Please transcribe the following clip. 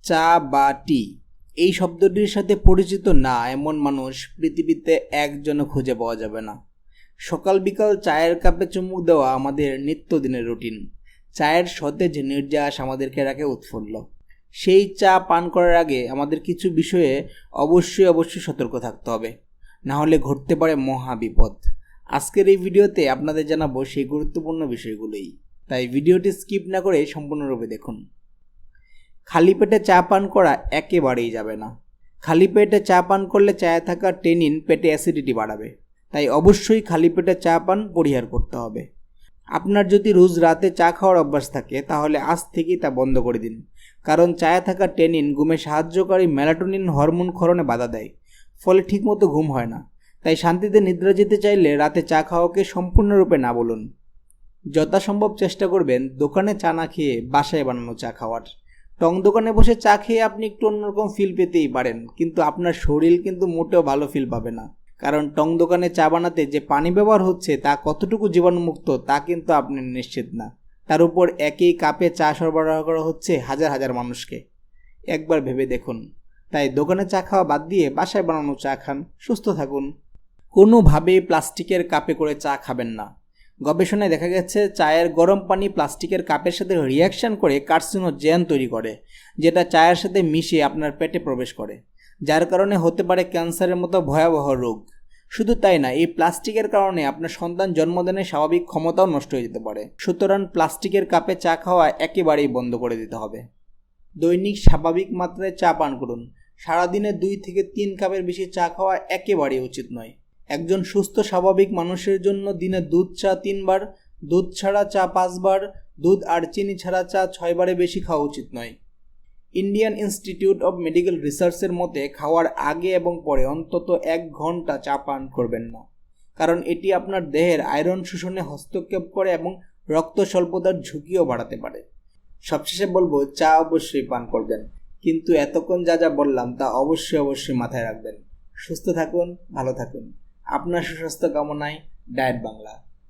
চা বা টি এই শব্দটির সাথে পরিচিত না এমন মানুষ পৃথিবীতে একজনও খুঁজে পাওয়া যাবে না। সকাল বিকাল চায়ের কাপে চুমুক দেওয়া আমাদের নিত্যদিনের রুটিন। চায়ের সতেজ নির্যাস আমাদেরকে রাখে উৎফুল্ল। সেই চা পান করার আগে আমাদের কিছু বিষয়ে অবশ্যই সতর্ক থাকতে হবে, না হলে ঘটতে পারে মহা বিপদ। আজকের এই ভিডিওতে আপনাদের জানাবো সেই গুরুত্বপূর্ণ বিষয়গুলোই, তাই ভিডিওটি স্কিপ না করে সম্পূর্ণরূপে দেখুন। খালি পেটে চা পান করা একেবারেই যাবে না। খালি পেটে চা পান করলে চায়ে থাকা টেনিন পেটে অ্যাসিডিটি বাড়াবে, তাই অবশ্যই খালি পেটে চা পান পরিহার করতে হবে। আপনার যদি রোজ রাতে চা খাওয়ার অভ্যাস থাকে তাহলে আজ থেকেই তা বন্ধ করে দিন, কারণ চায়ে থাকা টেনিন ঘুমে সাহায্যকারী মেলাটোনিন হরমোন ক্ষরণে বাধা দেয়, ফলে ঠিকমতো ঘুম হয় না। তাই শান্তিতে নিদ্রা যেতে চাইলে রাতে চা খাওয়াকে সম্পূর্ণরূপে না বলুন। যথাসম্ভব চেষ্টা করবেন দোকানে চা না খেয়ে বাসায় বানানো চা খাওয়ার। টং দোকানে বসে চা খেয়ে আপনি একটু অন্যরকম ফিল পেতেই পারেন, কিন্তু আপনার শরীর কিন্তু মোটেও ভালো ফিল পাবে না, কারণ টং দোকানে চা বানাতে যে পানি ব্যবহার হচ্ছে তা কতটুকু জীবাণুমুক্ত তা কিন্তু আপনি নিশ্চিত না। তার উপর একই কাপে চা সরবরাহ করা হচ্ছে হাজার হাজার মানুষকে। একবার ভেবে দেখুন। তাই দোকানে চা খাওয়া বাদ দিয়ে বাসায় বানানো চা খান, সুস্থ থাকুন। কোনোভাবেই প্লাস্টিকের কাপে করে চা খাবেন না। গবেষণায় দেখা গেছে চায়ের গরম পানি প্লাস্টিকের কাপের সাথে রিয়াকশন করে কার্সিনোজেন তৈরি করে, যেটা চায়ের সাথে মিশে আপনার পেটে প্রবেশ করে, যার কারণে হতে পারে ক্যান্সারের মতো ভয়াবহ রোগ। শুধু তাই না, এই প্লাস্টিকের কারণে আপনার সন্তান জন্মদানের স্বাভাবিক ক্ষমতাও নষ্ট হয়ে যেতে পারে। সুতরাং প্লাস্টিকের কাপে চা খাওয়া একেবারেই বন্ধ করে দিতে হবে। দৈনিক স্বাভাবিক মাত্রায় চা পান করুন। সারাদিনে 2 থেকে 3 কাপের বেশি চা খাওয়া একেবারেই উচিত নয়। একজন সুস্থ স্বাভাবিক মানুষের জন্য দিনে দুধ চা 3 বার, দুধ ছাড়া চা 5 বার, দুধ আর চিনি ছাড়া চা 6 বারে বেশি খাওয়া উচিত নয়। ইন্ডিয়ান ইনস্টিটিউট অব মেডিকেল রিসার্চের মতে খাওয়ার আগে এবং পরে অন্তত 1 ঘন্টা চা পান করবেন না, কারণ এটি আপনার দেহের আয়রন শোষণে হস্তক্ষেপ করে এবং রক্ত স্বল্পতার ঝুঁকিও বাড়াতে পারে। সবশেষে বলবো, চা অবশ্যই পান করবেন, কিন্তু এতক্ষণ যা বললাম তা অবশ্যই মাথায় রাখবেন। সুস্থ থাকুন, ভালো থাকুন। আপনার সুস্বাস্থ্য কামনায় ডায়েট বাংলা।